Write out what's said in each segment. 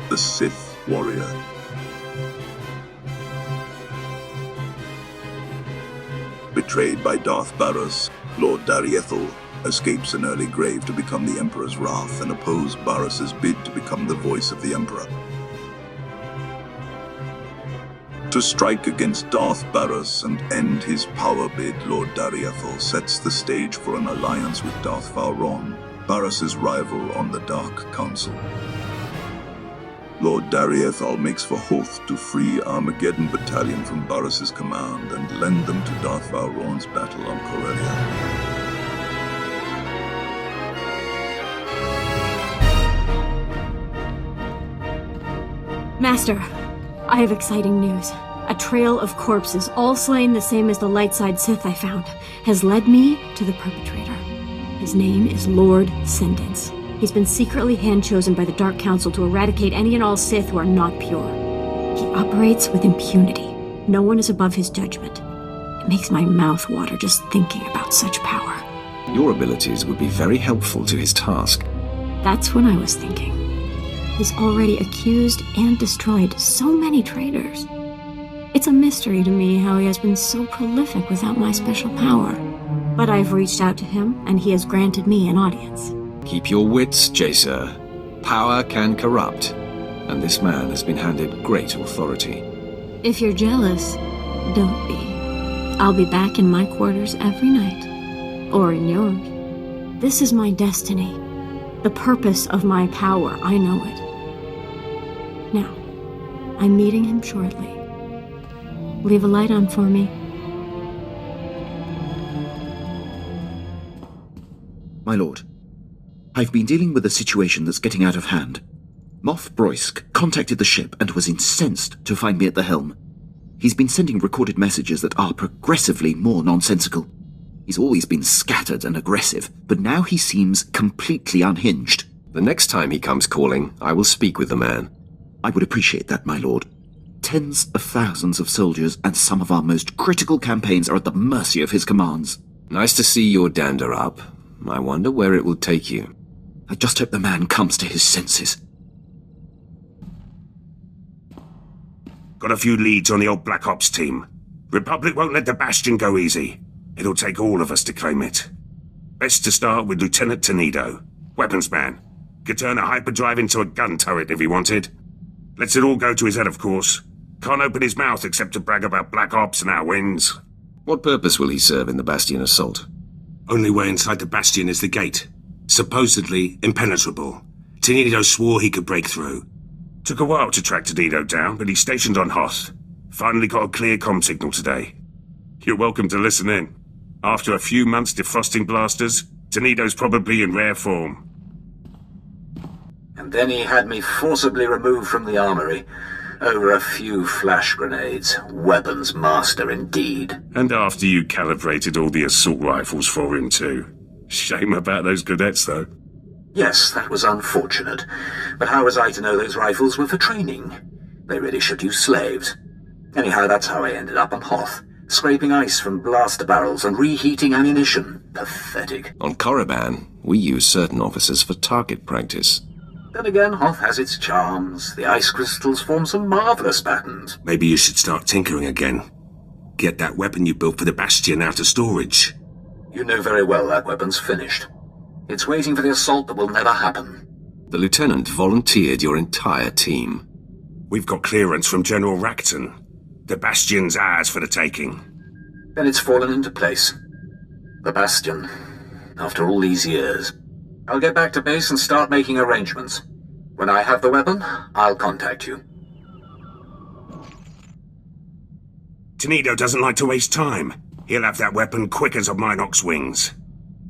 the Sith Warrior. Betrayed by Darth Barras, Lord Dariethal escapes an early grave to become the Emperor's wrath and oppose Barras's bid to become the voice of the Emperor. To strike against Darth Barras and end his power bid, Lord Dariethal sets the stage for an alliance with Darth Vowron, Barras's rival on the Dark Council. Lord Dariethal makes for Hoth to free Armageddon Battalion from Barras's command and lend them to Darth Vowron's battle on Corellia. Master, I have exciting news. A trail of corpses, all slain the same as the light-side Sith I found, has led me to the perpetrator. His name is Lord Sendence. He's been secretly hand-chosen by the Dark Council to eradicate any and all Sith who are not pure. He operates with impunity. No one is above his judgment. It makes my mouth water just thinking about such power. Your abilities would be very helpful to his task. That's what I was thinking. He's already accused and destroyed so many traitors. It's a mystery to me how he has been so prolific without my special power. But I've reached out to him, and he has granted me an audience. Keep your wits, Jacer. Power can corrupt, and this man has been handed great authority. If you're jealous, don't be. I'll be back in my quarters every night. Or in yours. This is my destiny. The purpose of my power, I know it. Now, I'm meeting him shortly. Leave a light on for me. My lord, I've been dealing with a situation that's getting out of hand. Moff Broysk contacted the ship and was incensed to find me at the helm. He's been sending recorded messages that are progressively more nonsensical. He's always been scattered and aggressive, but now he seems completely unhinged. The next time he comes calling, I will speak with the man. I would appreciate that, my lord. Tens of thousands of soldiers and some of our most critical campaigns are at the mercy of his commands. Nice to see your dander up. I wonder where it will take you. I just hope the man comes to his senses. Got a few leads on the old Black Ops team. Republic won't let the Bastion go easy. It'll take all of us to claim it. Best to start with Lieutenant Tenido. Weapons man. Could turn a hyperdrive into a gun turret if he wanted. Lets it all go to his head, of course. Can't open his mouth except to brag about Black Ops and our wins. What purpose will he serve in the Bastion assault? Only way inside the Bastion is the gate. Supposedly impenetrable. Tenido swore he could break through. Took a while to track Tenido down, but he's stationed on Hoth. Finally got a clear comm signal today. You're welcome to listen in. After a few months defrosting blasters, Tenido's probably in rare form. And then he had me forcibly removed from the armory. Over a few flash grenades. Weapons master indeed. And after you calibrated all the assault rifles for him too. Shame about those cadets though. Yes, that was unfortunate. But how was I to know those rifles were for training? They really should use slaves. Anyhow, that's how I ended up on Hoth. Scraping ice from blaster barrels and reheating ammunition. Pathetic. On Korriban, we use certain officers for target practice. Then again, Hoth has its charms. The ice crystals form some marvelous patterns. Maybe you should start tinkering again. Get that weapon you built for the Bastion out of storage. You know very well that weapon's finished. It's waiting for the assault that will never happen. The Lieutenant volunteered your entire team. We've got clearance from General Racton. The Bastion's ours for the taking. Then it's fallen into place. The Bastion. After all these years. I'll get back to base and start making arrangements. When I have the weapon, I'll contact you. Tenido doesn't like to waste time. He'll have that weapon quick as a Minox wings.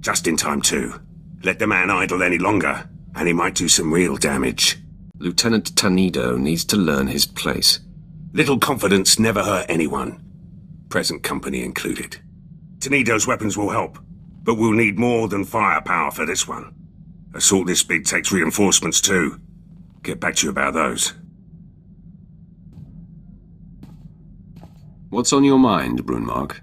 Just in time too. Let the man idle any longer, and he might do some real damage. Lieutenant Tenido needs to learn his place. Little confidence never hurt anyone. Present company included. Tenido's weapons will help, but we'll need more than firepower for this one. Assault this big takes reinforcements too. Get back to you about those. What's on your mind, Brunmark?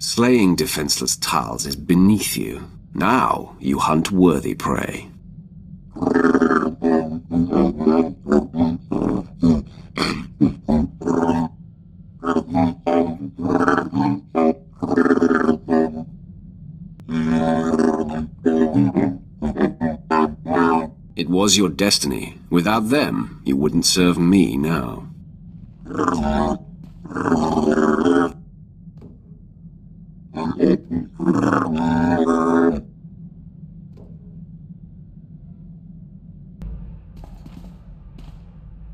Slaying defenseless Tals is beneath you. Now you hunt worthy prey. It was your destiny. Without them, you wouldn't serve me now.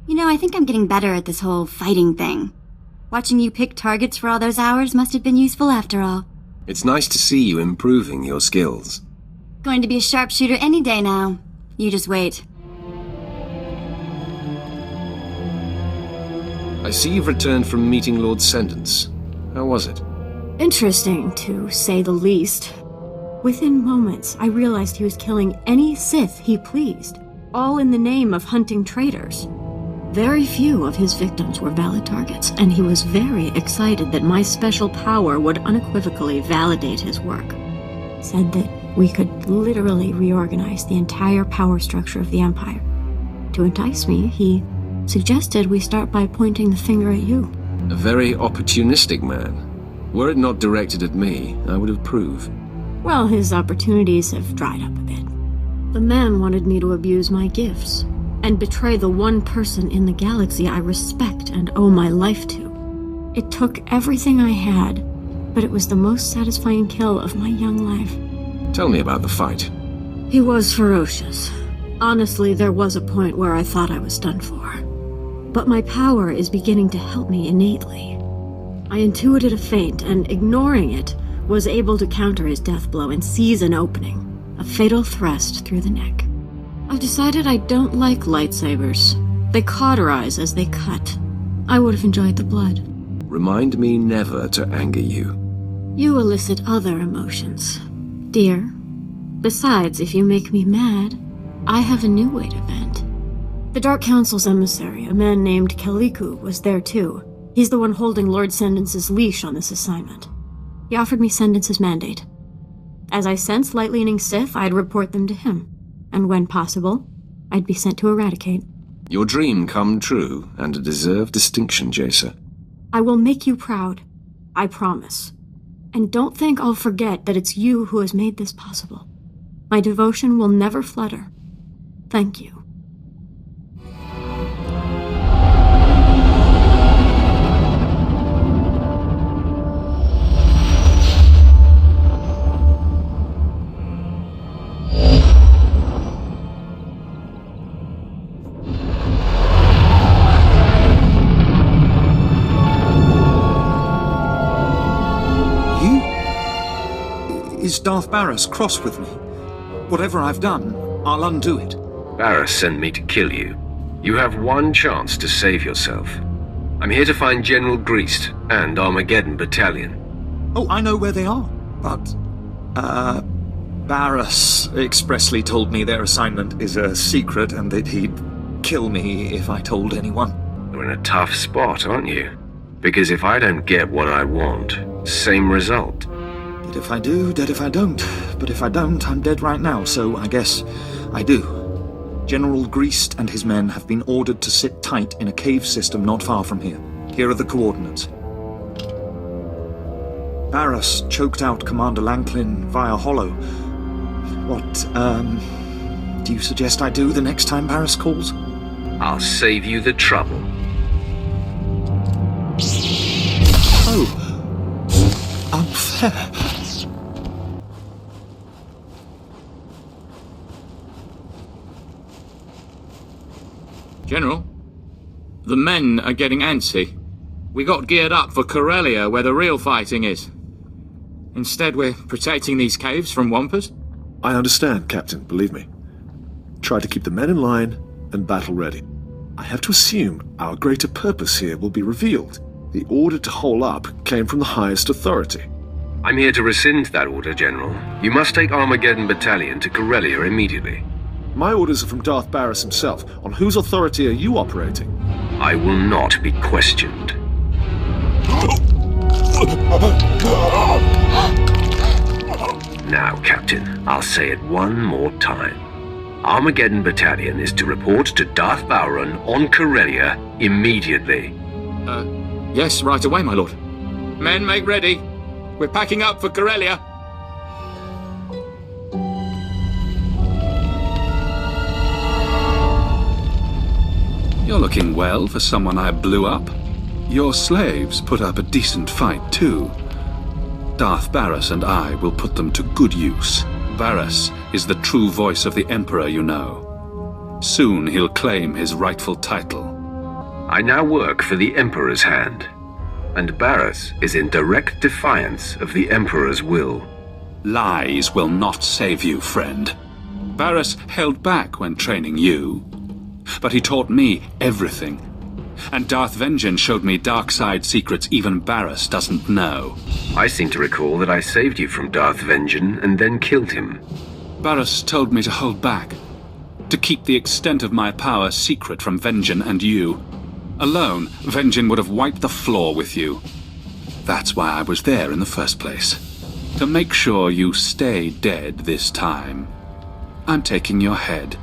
You know, I think I'm getting better at this whole fighting thing. Watching you pick targets for all those hours must have been useful after all. It's nice to see you improving your skills. Going to be a sharpshooter any day now. You just wait. I see you've returned from meeting Lord Sendence. How was it? Interesting, to say the least. Within moments, I realized he was killing any Sith he pleased, all in the name of hunting traitors. Very few of his victims were valid targets, and he was very excited that my special power would unequivocally validate his work. Said that we could literally reorganize the entire power structure of the Empire. To entice me, he suggested we start by pointing the finger at you. A very opportunistic man. Were it not directed at me, I would approve. Well, his opportunities have dried up a bit. The man wanted me to abuse my gifts, and betray the one person in the galaxy I respect and owe my life to. It took everything I had, but it was the most satisfying kill of my young life. Tell me about the fight. He was ferocious. Honestly, there was a point where I thought I was done for. But my power is beginning to help me innately. I intuited a feint, and ignoring it, was able to counter his death blow and seize an opening, a fatal thrust through the neck. I've decided I don't like lightsabers. They cauterize as they cut. I would have enjoyed the blood. Remind me never to anger you. You elicit other emotions, dear. Besides, if you make me mad, I have a new way to vent. The Dark Council's emissary, a man named Kaliku, was there too. He's the one holding Lord Sendence's leash on this assignment. He offered me Sendence's mandate. As I sensed light-leaning Sith, I'd report them to him. And when possible, I'd be sent to eradicate. Your dream come true, and a deserved distinction, Jacer. I will make you proud. I promise. And don't think I'll forget that it's you who has made this possible. My devotion will never flutter. Thank you. Is Darth Barras cross with me? Whatever I've done, I'll undo it. Barras sent me to kill you. You have one chance to save yourself. I'm here to find General Greast and Armageddon Battalion. Oh, I know where they are. But, Barras expressly told me their assignment is a secret and that he'd kill me if I told anyone. You're in a tough spot, aren't you? Because if I don't get what I want, same result. Dead if I do, dead if I don't. But if I don't, I'm dead right now, so I guess I do. General Greast and his men have been ordered to sit tight in a cave system not far from here. Here are the coordinates. Barras choked out Commander Lanklin via hollow. What, do you suggest I do the next time Barras calls? I'll save you the trouble. Oh. Unfair. General, the men are getting antsy. We got geared up for Corellia, where the real fighting is. Instead, we're protecting these caves from Wampus. I understand, Captain, believe me. Try to keep the men in line and battle ready. I have to assume our greater purpose here will be revealed. The order to hole up came from the highest authority. I'm here to rescind that order, General. You must take Armageddon Battalion to Corellia immediately. My orders are from Darth Barras himself. On whose authority are you operating? I will not be questioned. I'll say it one more time. Armageddon Battalion is to report to Darth Vowron on Corellia immediately. Yes, right away, my lord. Men, make ready. We're packing up for Corellia. You're looking well for someone I blew up. Your slaves put up a decent fight, too. Darth Barras and I will put them to good use. Barras is the true voice of the Emperor, you know. Soon he'll claim his rightful title. I now work for the Emperor's hand, and Barras is in direct defiance of the Emperor's will. Lies will not save you, friend. Barras held back when training you, but he taught me everything. And Darth Vengeance showed me dark side secrets even Barras doesn't know. I seem to recall that I saved you from Darth Vengeance and then killed him. Barras told me to hold back, to keep the extent of my power secret from Vengeance and you. Alone, Vengeance would have wiped the floor with you. That's why I was there in the first place. To make sure you stay dead this time. I'm taking your head.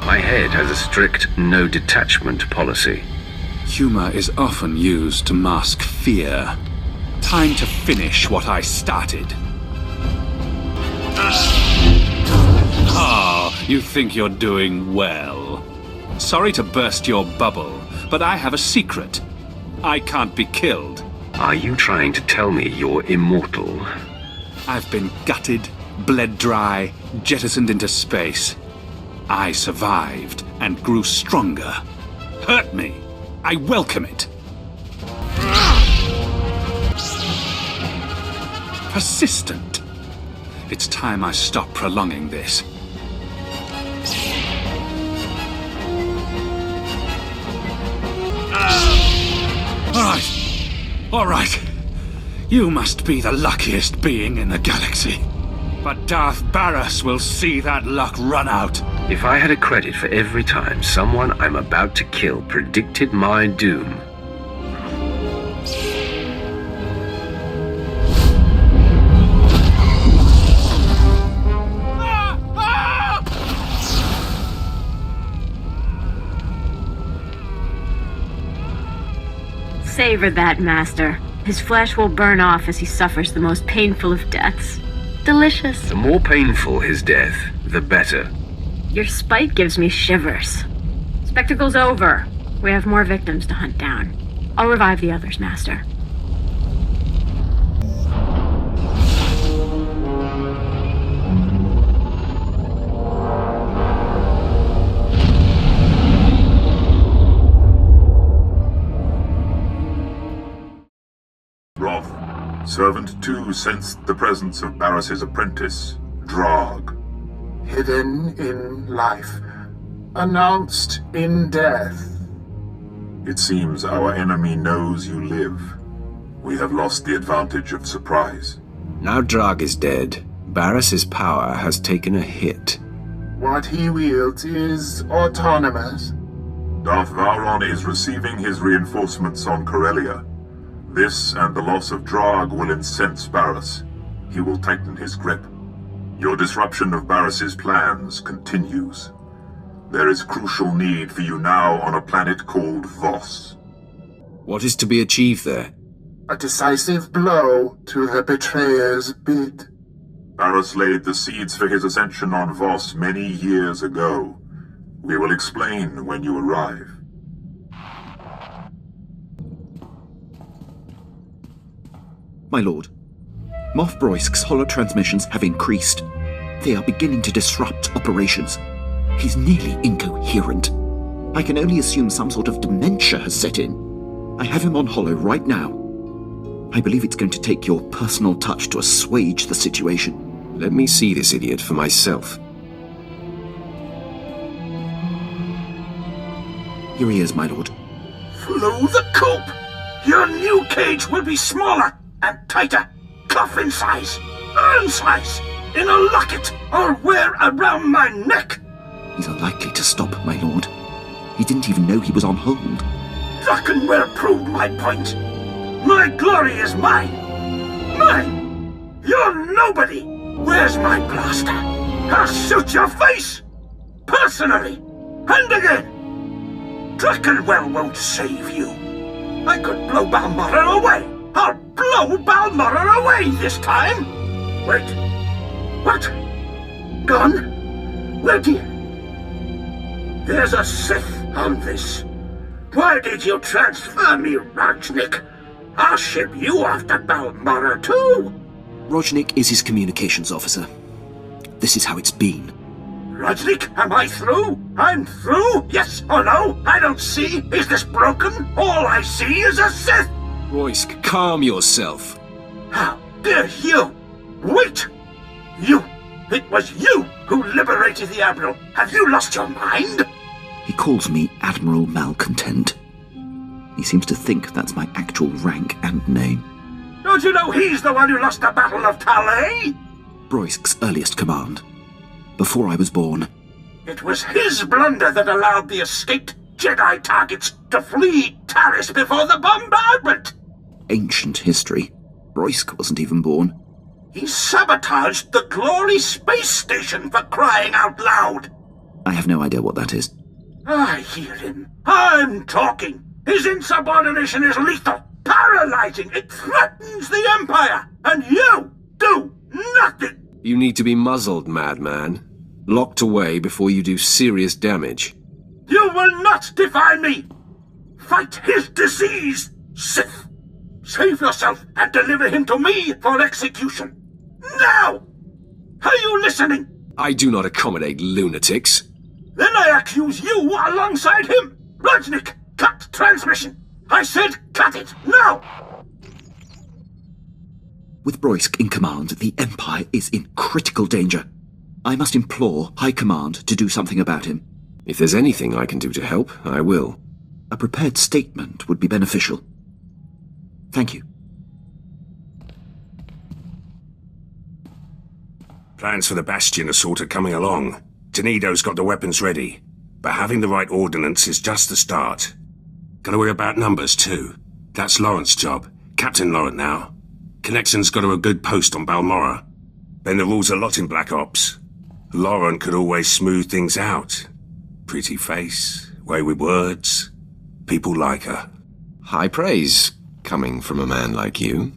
My head has a strict no-detachment policy. Humor is often used to mask fear. Time to finish what I started. Oh, you think you're doing well. Sorry to burst your bubble, but I have a secret. I can't be killed. Are you trying to tell me you're immortal? I've been gutted, bled dry, jettisoned into space. I survived and grew stronger. Hurt me. I welcome it. Persistent. It's time I stop prolonging this. All right. You must be the luckiest being in the galaxy. But Darth Barras will see that luck run out. If I had a credit for every time someone I'm about to kill predicted my doom. Savor that, Master. His flesh will burn off as he suffers the most painful of deaths. Delicious. The more painful his death, the better. Your spite gives me shivers. Spectacle's over. We have more victims to hunt down. I'll revive the others, Master. Servant 2 sensed the presence of Barris's apprentice, Drog. Hidden in life, announced in death. It seems our enemy knows you live. We have lost the advantage of surprise. Now Drog is dead, Barris's power has taken a hit. What he wields is autonomous. Darth Vowron is receiving his reinforcements on Corellia. This and the loss of Drog will incense Barris. He will tighten his grip. Your disruption of Barris's plans continues. There is crucial need for you now on a planet called Voss. What is to be achieved there? A decisive blow to the betrayer's bid. Barris laid the seeds for his ascension on Voss many years ago. We will explain when you arrive. My lord, Moff Broisk's holotransmissions have increased. They are beginning to disrupt operations. He's nearly incoherent. I can only assume some sort of dementia has set in. I have him on holo right now. I believe it's going to take your personal touch to assuage the situation. Let me see this idiot for myself. Here he is, my lord. Flow the coop! Your new cage will be smaller and tighter. Coffin size, urn size, in a locket, or wear around my neck. He's unlikely to stop, my lord. He didn't even know he was on hold. That can well prove my point. My glory is mine. Mine! You're nobody! Where's my blaster? I'll shoot your face! Personally! And again! Drakkenwell won't save you. I could blow Balmorra away! I'll blow Balmorra away this time! Wait. What? Gone? Where did... There's a Sith on this. Why did you transfer me, Rajnik? I'll ship you off to Balmorra too! Rojnik is his communications officer. This is how it's been. Rajnik, am I through? I'm through? Yes or no? I don't see. Is this broken? All I see is a Sith! Roysk, calm yourself. How dare you? Wait! You! It was you who liberated the Admiral! Have you lost your mind? He calls me Admiral Malcontent. He seems to think that's my actual rank and name. Don't you know he's the one who lost the Battle of Talay? Broisk's earliest command. Before I was born. It was his blunder that allowed the escaped Jedi targets to flee Taris before the bombardment! Ancient history. Broisk wasn't even born. He sabotaged the Glory Space Station, for crying out loud! I have no idea what that is. I hear him. I'm talking. His insubordination is lethal, paralyzing. It threatens the Empire, and you do nothing! You need to be muzzled, madman. Locked away before you do serious damage. You will not defy me! Fight his disease, Sith! Save yourself and deliver him to me for execution! Now! Are you listening? I do not accommodate lunatics. Then I accuse you alongside him! Rajnik, cut transmission! I said cut it, now! With Broisk in command, the Empire is in critical danger. I must implore High Command to do something about him. If there's anything I can do to help, I will. A prepared statement would be beneficial. Thank you. Plans for the Bastion are sort of coming along. Tenedo's got the weapons ready, but having the right ordnance is just the start. Gotta worry about numbers too. That's Laurent's job. Captain Laurent now. Connexon's got her a good post on Balmorra. Then the rules a lot in Black Ops. Laurent could always smooth things out. Pretty face, way with words. People like her. High praise, coming from a man like you.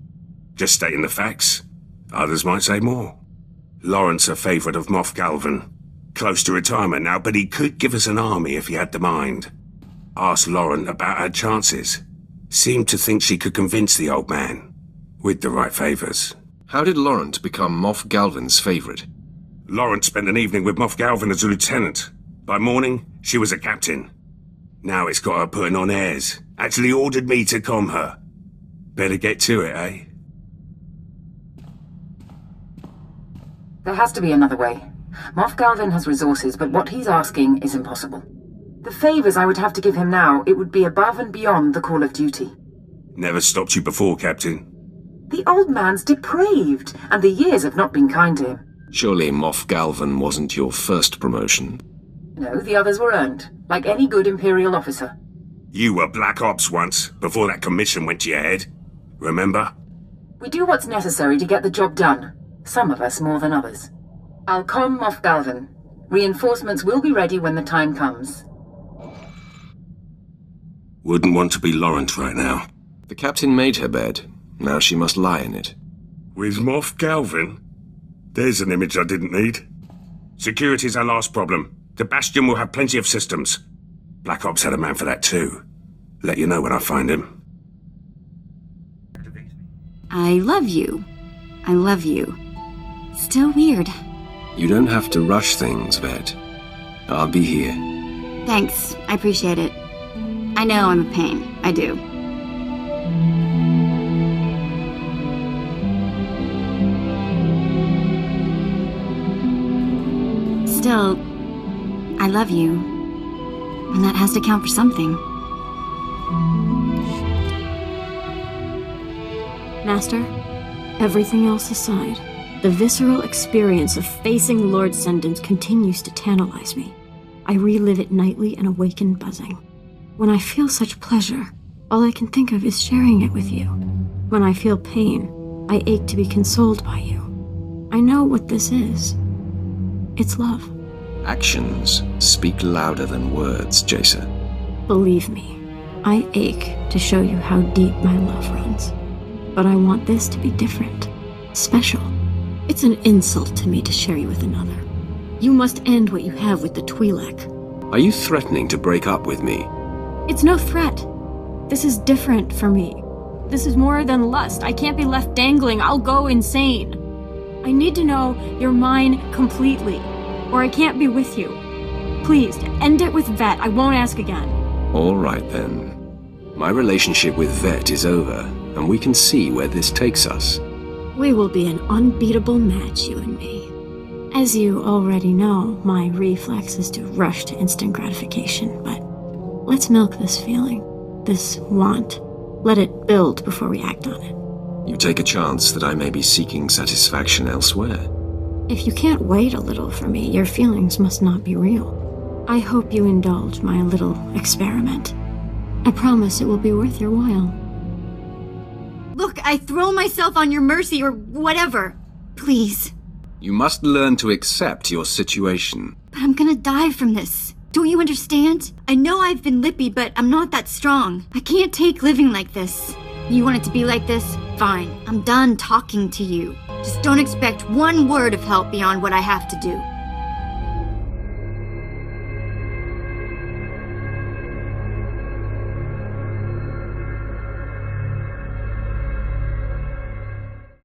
Just stating the facts. Others might say more. Laurent's a favourite of Moff Galvan. Close to retirement now, but he could give us an army if he had the mind. Asked Laurent about her chances. Seemed to think she could convince the old man. With the right favours. How did Laurent become Moff Galvan's favourite? Laurent spent an evening with Moff Galvan as a lieutenant. By morning, she was a captain. Now it's got her putting on airs. Actually ordered me to calm her. Better get to it, eh? There has to be another way. Moff Galvan has resources, but what he's asking is impossible. The favours I would have to give him now, it would be above and beyond the call of duty. Never stopped you before, Captain. The old man's depraved, and the years have not been kind to him. Surely Moff Galvan wasn't your first promotion. No, the others were earned, like any good Imperial officer. You were Black Ops once, before that commission went to your head. Remember? We do what's necessary to get the job done. Some of us more than others. I'll calm Moff Galvan. Reinforcements will be ready when the time comes. Wouldn't want to be Laurent right now. The captain made her bed. Now she must lie in it. With Moff Galvan? There's an image I didn't need. Security's our last problem. The Bastion will have plenty of systems. Black Ops had a man for that too. Let you know when I find him. I love you. I love you. Still weird. You don't have to rush things, Vet. I'll be here. Thanks. I appreciate it. I know I'm a pain. I do. Still, I love you. And that has to count for something. Master, everything else aside, the visceral experience of facing Lord Sendens continues to tantalize me. I relive it nightly and awaken buzzing. When I feel such pleasure, all I can think of is sharing it with you. When I feel pain, I ache to be consoled by you. I know what this is. It's love. Actions speak louder than words, Jacer. Believe me, I ache to show you how deep my love runs. But I want this to be different. Special. It's an insult to me to share you with another. You must end what you have with the Twi'lek. Are you threatening to break up with me? It's no threat. This is different for me. This is more than lust. I can't be left dangling. I'll go insane. I need to know you're mine completely, or I can't be with you. Please, end it with Vet. I won't ask again. All right, then. My relationship with Vet is over, and we can see where this takes us. We will be an unbeatable match, you and me. As you already know, my reflex is to rush to instant gratification, but let's milk this feeling, this want. Let it build before we act on it. You take a chance that I may be seeking satisfaction elsewhere. If you can't wait a little for me, your feelings must not be real. I hope you indulge my little experiment. I promise it will be worth your while. Look, I throw myself on your mercy or whatever. Please. You must learn to accept your situation. But I'm gonna die from this. Don't you understand? I know I've been lippy, but I'm not that strong. I can't take living like this. You want it to be like this? Fine. I'm done talking to you. Just don't expect one word of help beyond what I have to do.